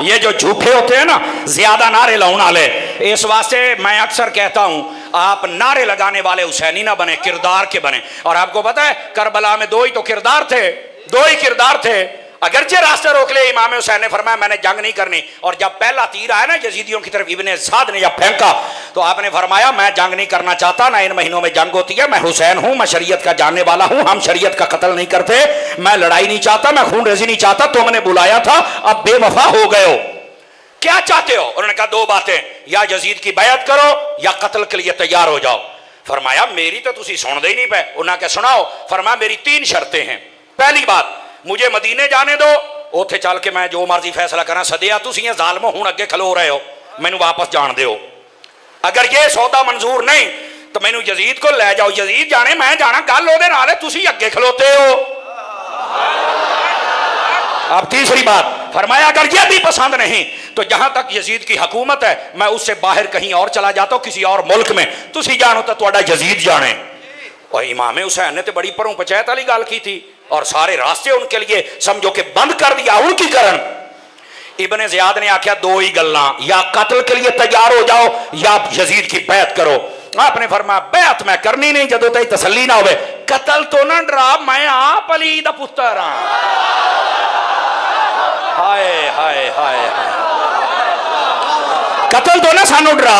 ये जो झूठे होते हैं ना, ज्यादा नारे लाने वाले, इस वास्ते मैं अक्सर कहता हूं आप नारे लगाने वाले हुसैनी ना बने, किरदार के बने। और आपको पता है करबला में दो ही तो किरदार थे, दो ही किरदार थे। अगरचे रास्ते रोक ले, इमाम हुसैन ने फरमाया मैंने जंग नहीं करनी, और जब पहला तीर आया ना यजीदियों की तरफ इब्ने साद ने जब फेंका तो आपने फरमाया मैं जंग नहीं करना चाहता, ना इन महीनों में जंग होती है, मैं हुसैन हूं, मैं शरीयत का जानने वाला हूं, हम शरीयत का कत्ल नहीं करते, मैं लड़ाई नहीं चाहता, मैं खून रेजी नहीं चाहता, तुमने बुलाया था अब बेवफा हो गए हो, क्या चाहते हो? उन्होंने कहा दो बातें, या यजीद की बैत करो या कत्ल के लिए तैयार हो जाओ। फरमाया मेरी तो तुसी सुनते ही नहीं पे। उन्होंने कहा सुनाओ। फरमाया मेरी 3 शर्तें हैं। पहली बात, मुझे मदीने जाने दो, उत्थे चल के मैं जो मर्जी फैसला करा, सदिया तुसी जालमो हुण अगे खलो रहे हो, मैनू वापस जान दो। अगर ये सौदा मंजूर नहीं तो मैनू यजीद को ले जाओ, यजीद जाने मैं जाना, गल ओहदे नाल है, तुसी अगे खलोते हो। अब तीसरी बात फरमाया अगर यह भी पसंद नहीं तो जहां तक यजीद की हुकूमत है मैं उससे बाहर कहीं और चला जाता हूं, किसी और मुल्क में, तुसी जानो तो तुहाडा यजीद जाने। और इमाम हुसैन ने तो बड़ी परों पंचायत वाली गल की थी और सारे रास्ते उनके लिए समझो कि बंद कर दिया। उनकी करन इब्ने ज़ियाद ने आख्या दो ही गल्लां, या कत्ल के लिए तैयार हो जाओ या यजीद की बैत करो। आपने फरमाया बैत मैं करनी नहीं जदों तक तसल्ली ना होवे, कत्ल तो ना डरा, मैं आप अली दा पुत्तर हां। हाय हाय हाय हाय, कत्ल तो ना सानू डरा,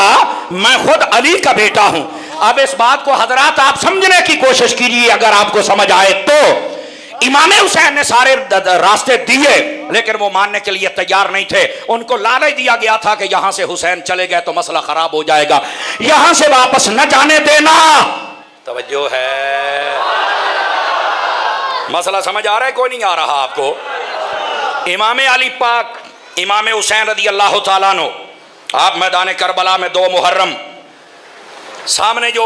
मैं खुद अली का बेटा हूं। अब इस बात को हजरात आप समझने की कोशिश कीजिए, अगर आपको समझ आए तो। इमाम हुसैन ने सारे रास्ते दिए लेकिन वो मानने के लिए तैयार नहीं थे। उनको लालच दिया गया था कि यहां से हुसैन चले गए तो मसला खराब हो जाएगा, यहां से वापस न जाने देना। तवज्जो है, मसला समझ आ रहा है कोई नहीं आ रहा आपको? इमाम अली पाक इमाम हुसैन रदी अल्लाह ताला अन्हु, आप मैदान करबला में 2 मुहर्रम सामने जो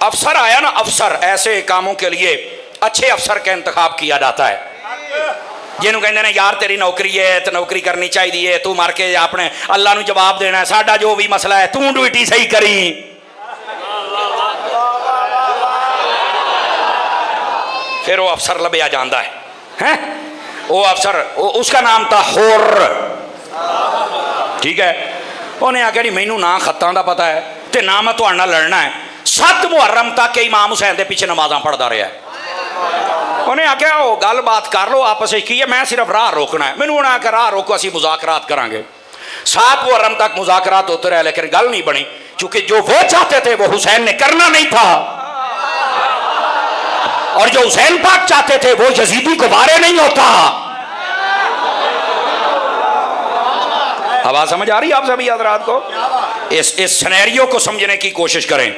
अफसर आया ना, अफसर ऐसे कामों के लिए अच्छे अफसर का इंतखाब किया जाता है, जिन्होंने कहते हैं यार तेरी नौकरी है तो नौकरी करनी चाहिए, तू मर के अपने अल्लाह नू जवाब देना है, साडा जो भी मसला है तू ड्यूटी सही करी। फिर वो अफसर लभया जाता है, हैं? वो अफसर उसका नाम था हुर्र, ठीक है। उन्हें आख्या जी मैनू ना खत्तां दा पता है ते ना मैं तुहाडे नाल लड़ना है। 7 मुहर्रम तक के इमाम हुसैन के पीछे नमाज़ां पढ़ता रहा। उन्हें आख्या वो गल बात कर लो आपस में की है, मैं सिर्फ राह रोकना है। मैनू उन्हें आख्या राह रोको, असीं मुज़ाकरात करांगे। 7 मुहर्रम तक मुज़ाकरात होते रहे लेकिन गल नहीं बनी, क्योंकि जो वो चाहते थे वो हुसैन ने करना नहीं था, और जो हुसैन पाक चाहते थे वो यजीदी को बारे नहीं होता। आवाज समझ आ रही है आप सभी हज़रात को? इस सिनेरियो को समझने की कोशिश करें।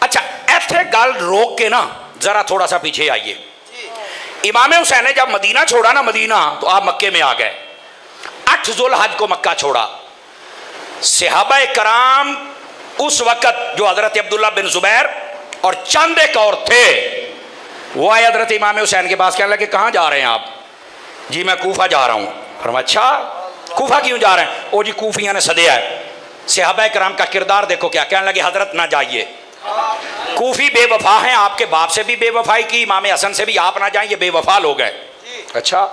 अच्छा, ऐसे गल रोक के ना जरा थोड़ा सा पीछे आइए। इमाम हुसैन ने जब मदीना छोड़ा ना, मदीना तो आप मक्के में आ गए। 8 ज़ुल्हज को मक्का छोड़ा। सहाबा कराम उस वक़्त जो हज़रत अब्दुल्ला बिन ज़ुबैर और चंद एक और थे, वो आए हज़रत इमाम हुसैन के पास, कहने लगे कहाँ जा रहे हैं आप? जी मैं कूफा जा रहा हूँ। फरमाया अच्छा कूफा क्यों जा रहे हैं? ओ जी कूफिया ने सदिया है। सहाबा कराम का किरदार देखो क्या, कहने लगे हज़रत ना जाइए, कूफी बेवफा हैं, आपके बाप से भी बेवफाई की, इमाम हसन से भी, आप ना जाएं, ये बेवफा लोग हैं। अच्छा,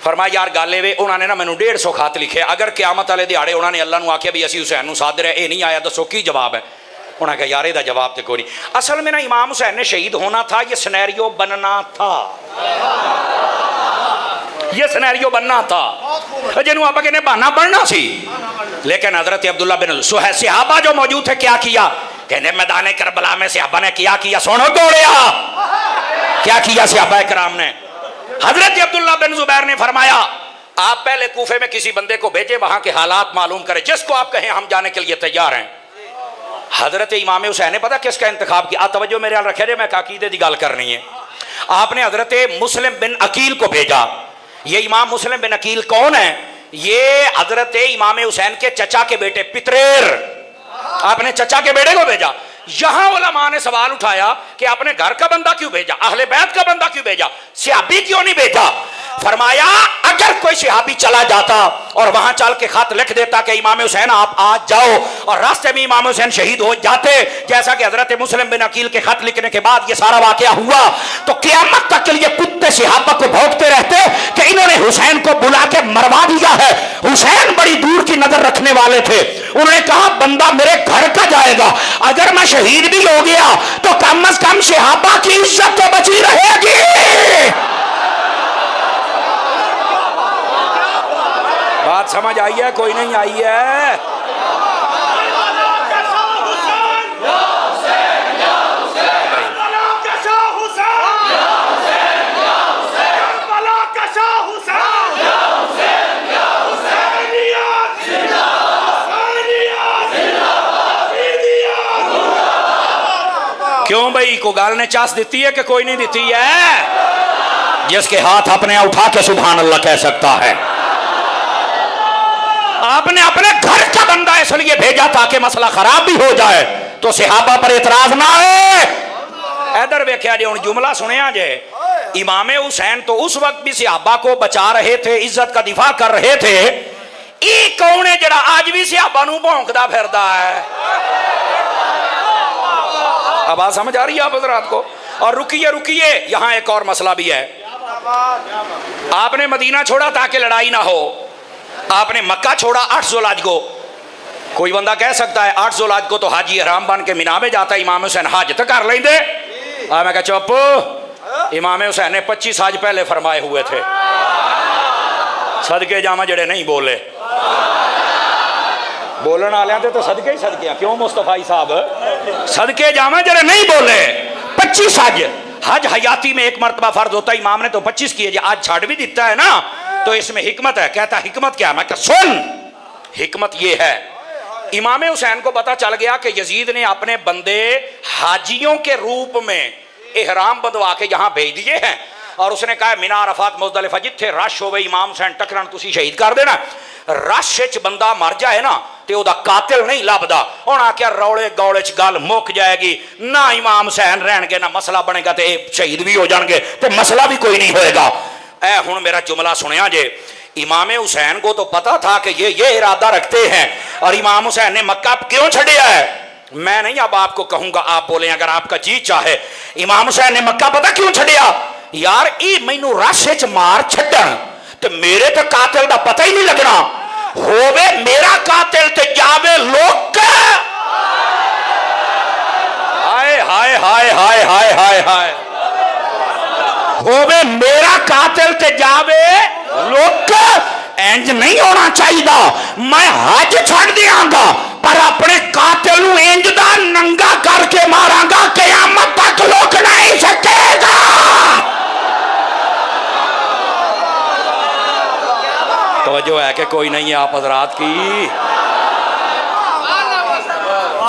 फरमाया यार गाले वे उन्होंने ना मैनू 150 खत लिखे, अगर क्यामत वाले दिहाड़े उन्होंने अल्लाह नू आख्या भी असीं हुसैन नू साध रहे, ये नहीं आया, दसो की जवाब है? उन्होंने कहा यार इसका जवाब तो कोई नहीं। असल में ना इमाम हुसैन ने शहीद होना था, ये सिनेरियो बनना था, ये सिनेरियो बनना था, जिन्होंने आप कहने बहाना बनना सी। लेकिन हजरत अब्दुल्ला बिन सहाबा जो मौजूद थे क्या किया? कहने मैदान करबला में सहाबा ने किया सोनो दौड़िया, क्या किया सहाबा कराम ने। हजरत अब्दुल्ला बिन जुबैर ने फरमाया आप पहले कूफे में किसी बंदे को भेजे, वहां के हालात मालूम करें, जिसको आप कहें हम जाने के लिए तैयार हैं। हजरत इमाम हुसैन ने पता किसका इंतखाब किया, तवज्जो मेरे हाल रखे, मैं अकीदे की गल करनी है। आपने हजरत मुस्लिम बिन अकील को भेजा। ये इमाम मुस्लिम बिन अकील कौन है? ये हजरत इमाम हुसैन के चचा के बेटे पितरेर, आपने चचा के बेटे को भेजा। यहां उलमा ने सवाल उठाया कि आपने घर का बंदा क्यों भेजा, अहले बैत का बंदा क्यों भेजा, सहाबी क्यों नहीं भेजा? फरमाया अगर कोई सहाबी चला जाता और वहां चल के खत लिख देता कि इमाम हुसैन आप आज जाओ, और रास्ते में इमाम हुसैन शहीद हो जाते, जैसा कि हजरत मुस्लिम बिन अकील के खत लिखने के बाद ये सारा वाकया हुआ, तो क़यामत तक के लिए कुत्ते सहाबा को भौंकते रहते कि इन्होंने हुसैन को बुला के मरवा दिया है। हुसैन बड़ी दूर की नजर रखने वाले थे, उन्होंने कहा बंदा मेरे घर का जाएगा, अगर मैं शहीद भी हो गया तो कम अज कम सहाबा की इज्जत तो बची रहेगी। बात समझ आई है? कोई नहीं आई है? क्यों भाई, को गाल ने चास देती है कि कोई नहीं देती है? जिसके हाथ अपने उठा के सुभान अल्लाह कह सकता है। आपने अपने घर का बंदा इसलिए भेजा ताकि मसला खराब भी हो जाए तो सहाबा पर इतराज ना आए। इधर वेख्या जे हुण जुमला सुनिया जे, इमाम हुसैन तो उस वक्त भी सहाबा को बचा रहे थे, इज्जत का दिफा कर रहे थे। ये कौन है जरा आज भी सहाबा नूं भौंकदा फिरदा है? अब बात समझ आ रही है आप हजरात को? और रुकिए रुकिए, यहां एक और मसला भी है। आपने मदीना छोड़ा ताकि लड़ाई ना हो, आपने मक्का छोड़ा 8 ज़ुल्हज को। कोई बंदा कह सकता है 8 ज़ुल्हज को तो हाजी हराम बन के मीना में जाता, इमाम हुसैन हज तो कर लेंदे। मैं कहा चुप, इमाम हुसैन ने 25 हज पहले फरमाए हुए थे। सदके जामा जड़े नहीं बोले, बोलन वाले थे तो सदके ही सदके। क्यों मुस्तफाई साहब, सदके जामा जड़े नहीं बोले। 25 हज हयाती में एक मरतबा फर्ज होता है, इमाम ने तो 25 किए, आज छाड़ भी देता है ना, तो इसमें हिकमत है। कहता हिकमत क्या? मैं कहा सुन, हिकमत ये है, इमाम हुसैन को पता चल गया कि यजीद ने अपने बंदे हाजियों के रूप में इहराम बंधवा के यहां भेज दिए हैं, और उसने कहा मीना अरफात मुज़दलिफा जिथे रश हो इमाम हुसैन टकरन तुसी शहीद कर देना। रश च बंदा मर जाए ना तो वह कातिल नहीं लभदा। हुण आख्या रौले गौले च गल मुक जाएगी, ना इमाम हुसैन रहणगे ना मसला बनेगा, तो शहीद भी हो जाएंगे तो मसला भी कोई नहीं होएगा। ऐ हुण मेरा जुमला सुनिया जे, इमाम हुसैन को तो पता था कि ये इरादा रखते हैं, और इमाम हुसैन ने मक्का क्यों छड़िया है? मैं नहीं अब आपको कहूंगा, आप बोले अगर आपका जी चाहे। इमाम हुसैन ने मक्का पता क्यों छड़िया? यार ये मैनू रश च मार छड्डण ते मेरे तो कातिल दा पता ही नहीं लगना, होवे मेरा कातिल ते जावे लोक। हाय हाय हाय हाय हाय हाय हाय, होवे मेरा कातिल ते जावे लोक। इंज नहीं होना चाहिए। मैं हज छड़ दियांगा पर अपने कातिल नूं इंज दा नंगा करके मारांगा, क़यामत तक लोक नहीं सकेगा। तवज्जो है कि कोई नहीं है आप हजरात की?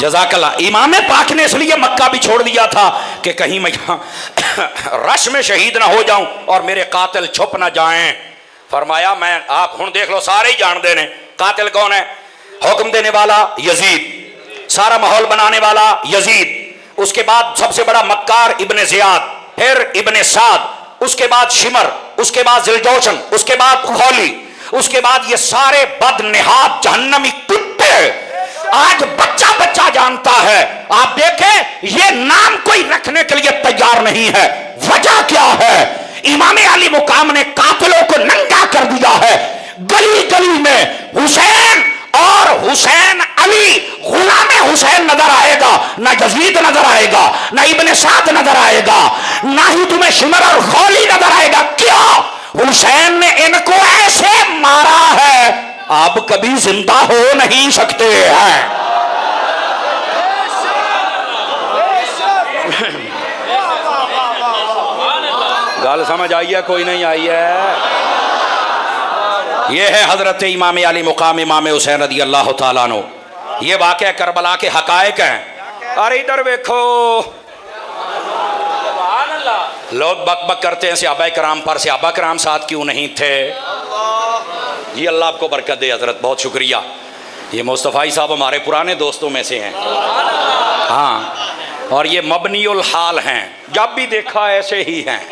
जज़ाकल्लाह। इमाम पाक ने इसलिए मक्का भी छोड़ दिया था कि कहीं मैं रश में शहीद ना हो जाऊं और मेरे कातिल छुप ना जाएं। फरमाया मैं, आप हुण देख लो, सारे ही जानते हैं कातिल कौन है। हुक्म देने वाला यजीद, सारा माहौल बनाने वाला यजीद, उसके बाद सबसे बड़ा मक्कार इब्ने ज़ियाद, फिर इब्ने साद, उसके बाद शिमर, उसके बाद ज़िलजौशन, उसके बाद खौली, उसके बाद ये सारे बदनिहात जहन्नमी कुत्ते आज बच्चा बच्चा जानता है। आप देखें ये नाम कोई रखने के लिए तैयार नहीं है। वजह क्या है? इमाम अली मुकाम ने कातिलों को नंगा कर दिया है। गली गली में हुसैन और हुसैन अली, गुलाम हुसैन नजर आएगा, ना यजीद नजर आएगा, ना इब्ने साद नजर आएगा, ना ही तुम्हें शिमर और खौली नजर आएगा। क्यों? हुसैन ने इनको ऐसे मारा है, आप कभी जिंदा हो नहीं सकते हैं। गल समझ आई है कोई नहीं आई है? ये है हजरत इमाम अली मुकाम इमाम हुसैन रदी अल्लाह तआला अन्हु। ये वाक़या करबला के हकायक हैं। अरे इधर देखो, लोग बक बक करते हैं सहाबा कराम पर, सहाबा कराम साथ क्यों नहीं थे? ये अल्लाह आपको बरकत दे हजरत, बहुत शुक्रिया। ये मुस्तफ़ाई साहब हमारे पुराने दोस्तों में से हैं। हाँ, और ये मबनीउल हाल हैं, जब भी देखा ऐसे ही हैं।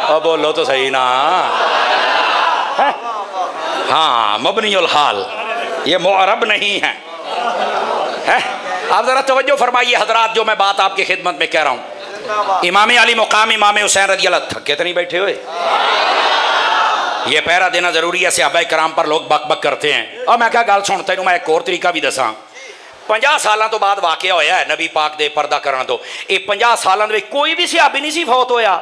अब बोलो तो सही ना? हाँ, मबनीउल हाल, ये मुअरब नहीं है। आप ज़रा तवज्जो फरमाइए हजरात, जो मैं बात आपकी खिदमत में कह रहा हूँ। इमाम अली मुकाम इमाम हुसैन रज़ी अल्लाह, थके तो नहीं बैठे हुए? ये पहरा देना जरूरी है। सहाबा कराम पर लोग बक बक करते हैं। और मैं क्या गल सुन, तेनों मैं एक और तरीका भी दसा। 50 साल तो बाद वाकया होया है नबी पाक दे पर्दा करने तो। ये 50 सालों में कोई भी सहाबी नहीं सी फौत होया।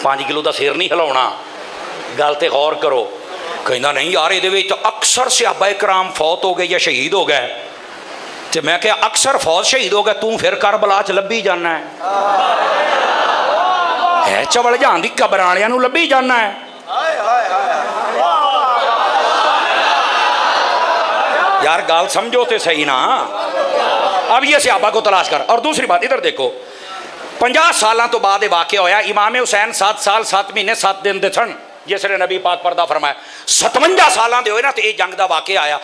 5 किलो का सिर नहीं हिलाउना, गल ते गौर करो। कहना नहीं यार, ये तो अक्सर सहाबा कराम फौत हो गए या शहीद हो गए। तो मैं क्या अक्सर फौज शहीद हो गए, तू फिर करबला च लभी जाना है चवल जहां दी कबर वालियां नूं लभी जाना है। यार गल समझो तो सही ना। अब ये सहाबा को तलाश कर। और दूसरी बात इधर देखो, 50 साल तो बाद वाकया होया। इमाम हुसैन 7 साल 7 महीने 7 दिन दे सन जिसने नबी पाक पर्दा फरमाया। 57 साल के होए ना तो ये जंग का वाकया आया।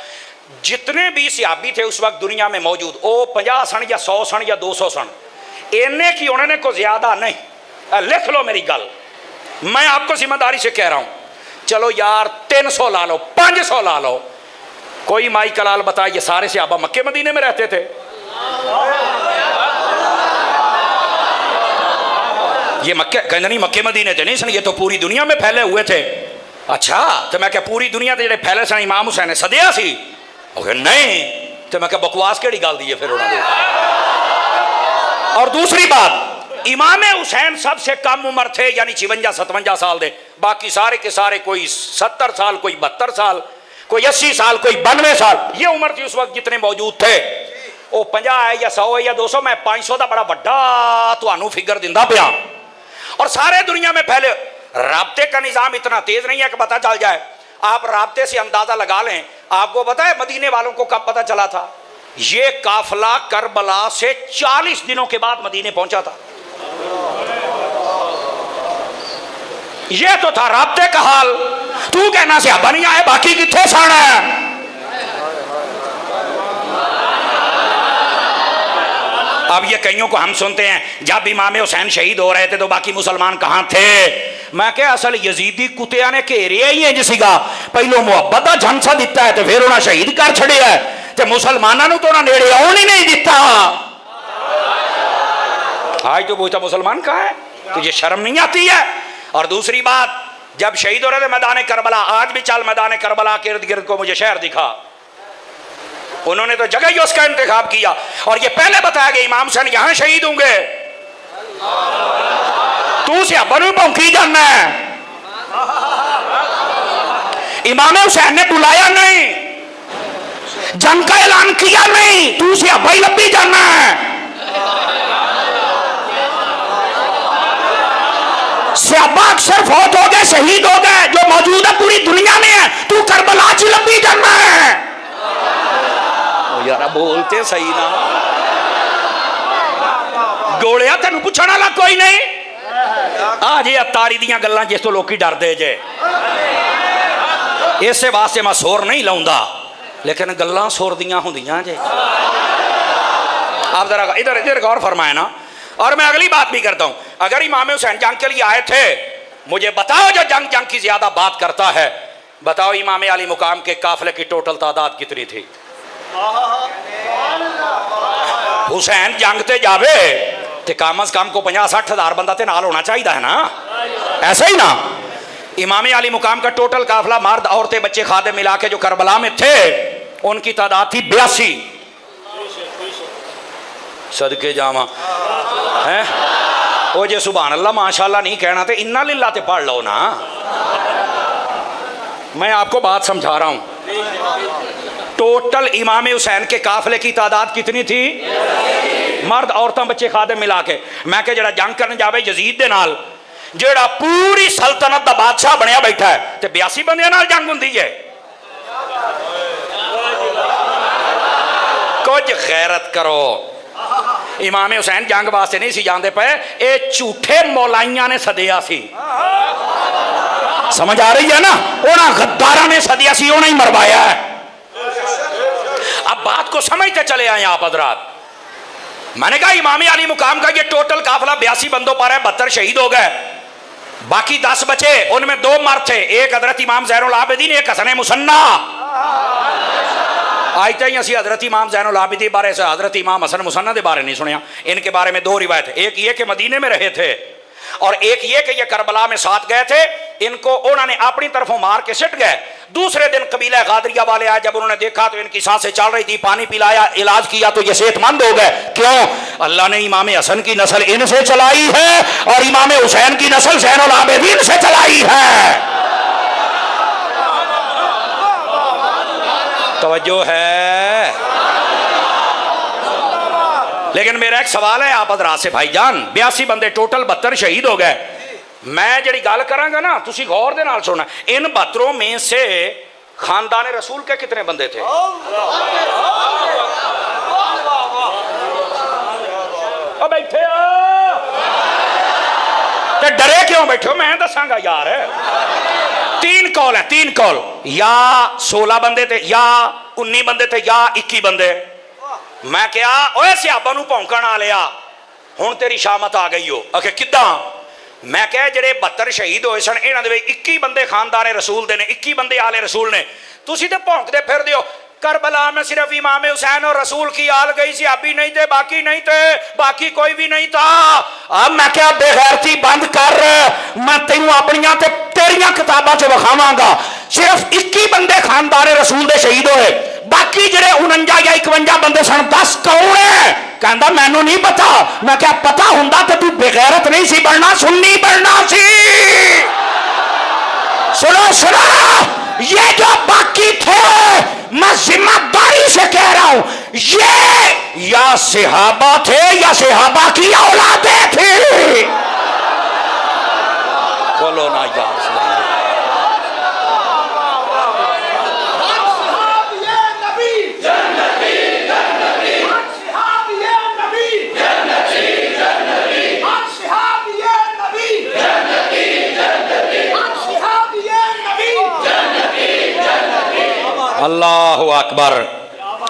जितने भी सहाबी थे उस वक्त दुनिया में मौजूद, वो 50 सन या 100 सन या 200 सन, इन्ने की उन्होंने को ज्यादा नहीं। लिख लो मेरी गल, मैं आपको जिम्मेदारी से कह रहा हूं। चलो यार 300 ला लो, 500 ला लो, कोई माई कलाल बताए ये सारे सहाबा मक्के मदीने में रहते थे? ये मक्के कहते नहीं, मक्के मदीने थे नहीं सन, ये तो पूरी दुनिया में फैले हुए थे। अच्छा, तो मैं क्या पूरी दुनिया के जो फैले सन इमाम हुसैन ने सदिया सी? नहीं, तो मैं क्या बकवास केड़ी गल दी है फिर उन्होंने। और दूसरी बात, इमाम हुसैन सबसे कम उम्र थे, यानी 56-57 साल दे। बाकी सारे के सारे कोई 70 साल, कोई 72 साल, कोई 80 साल, कोई 92 साल, ये उम्र थी उस वक्त जितने मौजूद थे। वो 50 है या 100 है या 200, मैं 500 का बड़ा बड़ा तो फिगर दिंदा पिया। और सारे दुनिया में फैले। राब्ते का निज़ाम इतना तेज नहीं है कि पता चल जाए। आप राब्ते से अंदाजा लगा लें। आपको पता है मदीने वालों को कब पता चला था? ये काफिला करबला से 40 दिनों के बाद मदीने पहुंचा था। ये तो था राब्ते का हाल। तू कहना सहाबा नहीं आए, बाकी किथे सन है? अब ये कईयों को हम सुनते हैं जब इमाम हुसैन शहीद हो रहे थे तो बाकी मुसलमान कहां थे? मैं क्या असल यजीदी कुत्तिया ने घेरिया ही है जिसका पहलो मुहब्बत का झंसा दिता है तो फिर उन्हें शहीद कर छड़िया है, तो मुसलमानों तो उन्हें नेड़े आउण ही नहीं दिता। आज तो पूछता मुसलमान कहाँ है? तुझे शर्म नहीं आती है? और दूसरी बात, जब शहीद हो रहे थे मैदान करबला, आज भी चल मैदान करबला के इर्द गिर्द को मुझे शहर दिखा। उन्होंने तो जगह ही उसका इंतखाब किया। और ये पहले बताया गया इमाम हुसैन यहां शहीद होंगे। तू सहाबा नूं भौंकी जाना है। इमाम हुसैन ने बुलाया नहीं, जंग का ऐलान किया नहीं, तू सहाबा ही लब्बी जाना है। सहाबा अक्सर फौत हो गए, शहीद हो गए, जो मौजूद है पूरी दुनिया में है, तू करबला च लब्बी जाना है। यार बोलते सही ना, गोलिया तेन पूछने वाला कोई नहीं। आ जे अतारी दियां गल्लां जिस तो लोग डरदे जे, इसे वास्ते मैं सोर नहीं लाउंदा, लेकिन गल्लां सोर दियां हुंदियां जे। आप जरा इधर इधर गौर फरमाए ना। और मैं अगली बात भी करता हूं, अगर इमाम हुसैन जंग के लिए आए थे, मुझे बताओ जो जंग की ज्यादा बात करता है, बताओ इमाम अली मुकाम के काफिले की टोटल तादाद कितनी थी? हुसैन जंग ते जावे ते कम अज कम को 50-60 हज़ार बंदा ते नाल होना चाहिए है ना? ऐसा ही ना। इमाम अली मुकाम का टोटल काफिला मर्द औरतें बच्चे खादे मिला के जो करबला में थे उनकी तादाद थी 82। सदके जावा है वो जे सुभान अल्लाह माशाल्लाह नहीं कहना तो इन्ना लिल्ला ते पढ़ लो ना। मैं आपको बात समझा रहा हूं। टोटल इमाम हुसैन के काफिले की तादाद कितनी थी? मर्द औरतां बच्चे खादे मिला के। मैं कि जेड़ा जंग करन जावे यजीद दे नाल, जेड़ा पूरी सल्तनत दा बादशाह बनया बैठा है, ते 82 बंदियां नाल जंग हुंदी है। कुछ गैरत करो। इमाम हुसैन जंग वास्ते नहीं सी जाते पे, ये झूठे मौलाइयां ने सदिया सी। समझ आ रही है ना? उन्होंने गद्दारा ने सदिया सी, उन्हें ही मरवाया है। अब बात को समझते चले आए आप हजरात। मैंने कहा इमाम अली मुकाम का ये टोटल काफिला 82 बंदों पर है, 72 शहीद हो गए, बाकी 10 बचे। उनमें 2 मर्द थे, एक हजरत इमाम ज़ैनुल आबिदीन, एक हसन मुसन्ना। आज तक असी हजरत इमाम ज़ैनुल आबिदीन बारे से हजरत इमाम हसन मुसन्ना के बारे नहीं सुनिया। इनके बारे में 2 रिवायत है, एक ये कि मदीने में रहे थे और एक ये कि ये करबला में साथ गए थे। इनको उन्होंने अपनी तरफों मार के सिट गए। दूसरे दिन कबीला गादरिया वाले आए, जब उन्होंने देखा तो इनकी सांसें चल रही थी, पानी पिलाया, इलाज किया तो ये सेहतमंद हो गए। क्यों? अल्लाह ने इमाम हसन की नस्ल इनसे चलाई है और इमाम हुसैन की नस्ल ज़ैनुल आबिदीन से चलाई है। तवज्जो है। लेकिन मेरा एक सवाल है आप हजरात से भाईजान, 82 बंदे टोटल, 72 शहीद हो गए। मैं जी गल करांगा ना, तुसी गौर दे नाल सुनना। इन 72 में से खानदान रसूल के कितने बंदे थे? बैठे तो डरे क्यों बैठे हो? मैं दसांगा यार। 3 कौल है, 3 कौल, या 16 बंदे थे, या 19 बंदे थे, या 21 बंदे। मैं क्या ओए सियाबा नूं भौंकण आ लिया, हुण तेरी शामत आ गई हो। आखे किदां? मैं क्या जेडे 72 शहीद होए सन, इन्हां दे विच 21 बंदे खानदान रसूल दे ने, 21 बंदे आले रसूल ने। तुसीं ते भौंकदे फिरदे हो करबला में सिर्फ इमाम हुसैन और रसूल की आल गई, सियाबी नहीं थे, बाकी नहीं थे, बाकी कोई भी नहीं था। अब मैं क्या बेगैरती बंद कर, मैं तेनू अपनियां ते तेरियां किताबां च विखावांगा। सिर्फ 21 बंदे खानदान रसूल दे शहीद होए, बाकी जेडे 49 या 51 बंदे सन, 10 कौन है? कहंदा मैनू नहीं पता। मैं क्या पता हुंदा तो तू बेगैरत नहीं सी बनना, सुन्नी बनना सी। सुनो सुनो, ये जो बाकी थे, मैं जिम्मेदारी से कह रहा हूं, ये या सहाबा थे या सहाबा की औलादें थी। बोलो ना यार। अल्लाहु अकबर।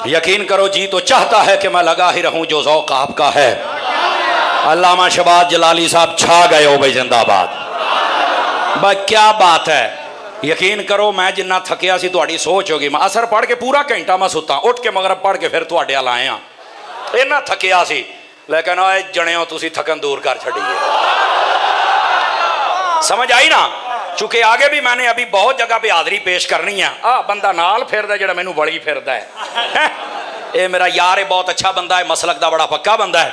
यकीन करो जी तो चाहता है कि मैं लगा ही रहूं जो ज़ौक़ आपका है। अल्लामा शहबाज जलाली साहब छा गए हो भाई, जिंदाबाद। भाई क्या बात है। यकीन करो मैं जिन्ना थकिया सी, तुहाडी सोच होगी, मैं असर पढ़ के पूरा घंटा मैं सुता, उठ के मगरब पढ़ के फिर तुहाडे अल आए हाँ, इन्ना थकिया सी। लेकिन ओए जणियो तुसी थकन दूर कर छड़िए। समझ आई ना? चूंकि आगे भी मैंने अभी बहुत जगह पे हाजरी पेश करनी है। बंदा नाल फिरदा जेड़ा मैनू बड़ी फिरदा है, ये मेरा यार है, बहुत अच्छा बंदा है, मसलक दा बड़ा पक्का बंदा है।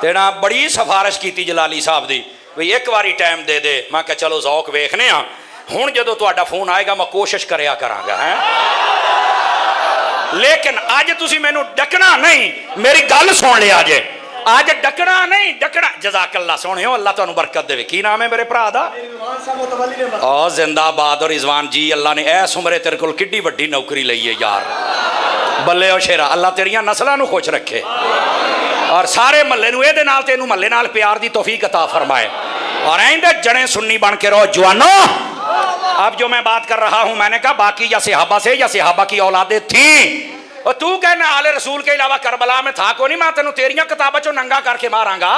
तेना बड़ी सिफारिश की जलाली साहब दी भी एक बारी टाइम दे दे। मैं क्या चलो ज़ौक वेखने आ। हुण जदों तुहाडा फोन आएगा मैं कोशिश करया करांगा है। लेकिन अज तुसी मैनू डकना नहीं, मेरी गल सुन लिया जे। आज डकना नहीं, डकना। जज़ाकल्ला सोहणियो, अल्लाह तुहानू बरकत देवे। की नाम है मेरे भरा दा? ओ जिंदाबाद। और रिजवान जी, अल्लाह ने ऐस उमरे तेरे कोल किड्डी वड्डी नौकरी लई है यार। बल्ले ओ शेरा, अल्लाह तेरियां नस्लां नू खुश रखे और सारे महल्ले नू इहदे नाल तेनू महल्ले नाल प्यार दी तौफीक अता फरमाए। और ऐंदे जने सुन्नी बन के रहो जवानो। अब जो मैं बात कर रहा हूं, मैंने कहा बाकी या सहाबा से या सहाबा की औलादे थी। और तू कहना आले रसूल के अलावा करबला में था को नहीं, मैं तेनू तेरियां किताबों चो नंगा करके मारांगा।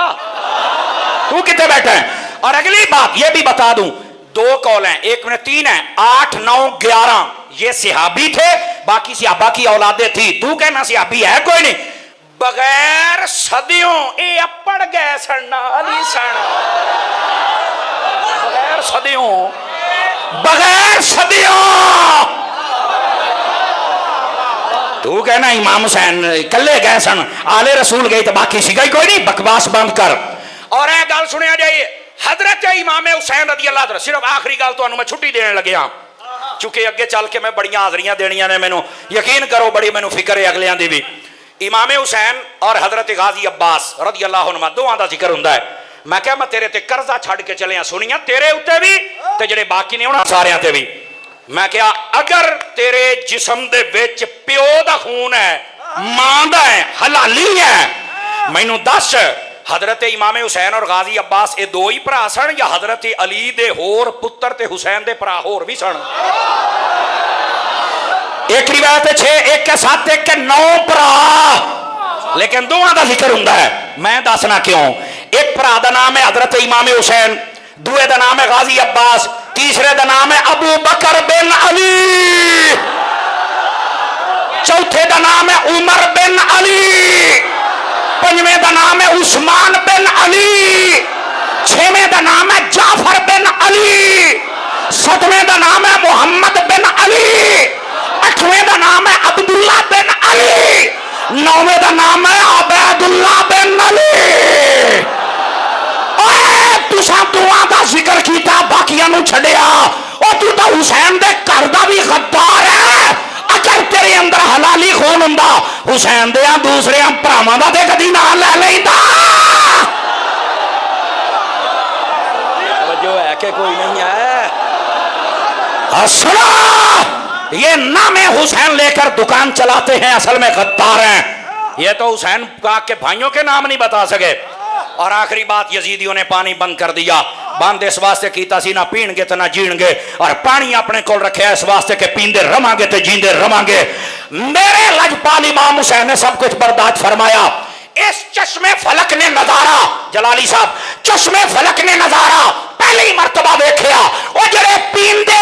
तू कितने बैठा है? और अगली बात ये भी बता दूं, 2 कौल हैं, एक में 3 है, 8, 9, 11 ये सहाबी थे, बाकी सहाबा की औलादे थी। तू कहना सहाबी है कोई नहीं। बगैर सदियों ये अपड़ गए सन, अली सन। बगैर सदियों, बगैर सदियों। तू कहना इमाम हुसैन कल्ले गए सन, आले रसूल गए तो बाकी सीगा ही कोई नहीं। बकवास बंद कर। और यह गल सुनिया जाइए, हजरत इमाम हुसैन रज़ी अल्लाह तआला। सिर्फ आखिरी गल तो मैं छुट्टी देने लगे हाँ, चूंकि अगे चल के मैं बड़ियां हाजरियां देनियां ने। मैनू यकीन करो बड़ी मैनू फिक्र है अगलियां दी भी। इमाम हुसैन और हजरत गाजी अब्बास रज़ी अल्लाह अन्हुमा दोवां दा जिक्र हुंदा है। मैं क्या मैं तेरे ते कर्जा छड़ के चलिया सुनिया तेरे उत्ते भी ते जेड़े बाकी ने उन्हां सारियां ते भी। मैं क्या अगर तेरे जिस्म दे विच प्यो दा खून है, मां दा है, हलाली है, मैनू दस हजरत इमाम हुसैन और गाजी अब्बास ये दो ही भरा सन या हजरत अली दे होर पुत्र ते हुसैन दे भरा होर भी सन? एक रिवायत 6, एक के 7, एक के 9 भरा, लेकिन दोवां दा जिक्र हुंदा है। मैं दसना क्यों। एक भरा दा नाम है हजरत इमाम हुसैन, दूए दा नाम है गाजी अब्बास, तीसरे दा नाम है अबू बकर बिन अली, चौथे दा नाम है उमर बिन अली, पंजवें दा नाम है उस्मान बिन अली, छवें दा नाम है जाफर बिन अली, सतवें दा नाम है मोहम्मद बिन अली, अठवें दा नाम है अब्दुल्ला बिन अली, नौवें दा नाम है अबैदुल्ला बिन अली। तुसा दुआ दा जिक्र कीता बाकियां नू छड्डिया, ओ तू तो हुसैन दे घर दा भी गद्दार है। अगर तेरे अंदर हलाली खून हुंदा हुसैन दे दूसरे भरावां दा ते कदी नाम ले लैंदा। जो है कि कोई नहीं है। सुनो, ये नामे हुसैन लेकर दुकान चलाते हैं, असल में गद्दार हैं। ये तो हुसैन पाक के भाइयों के नाम नहीं बता सके। और आखिरी बात, यजीदियों ने पानी बंद कर दिया। बंद इस वास्ते कीता सी ना पीणगे तो ना जीणगे, और पानी अपने को रखे इस वास्ते के पींदे रवांगे तो जींदे रवांगे। मेरे लजपाल इमाम हुसैन ने सब कुछ बर्दाश्त फरमाया। इस चश्मे फलक ने नजारा, जलाली साहब, चश्मे फलक ने नजारा पहली मर्तबा देखिया। वो जड़े पींदे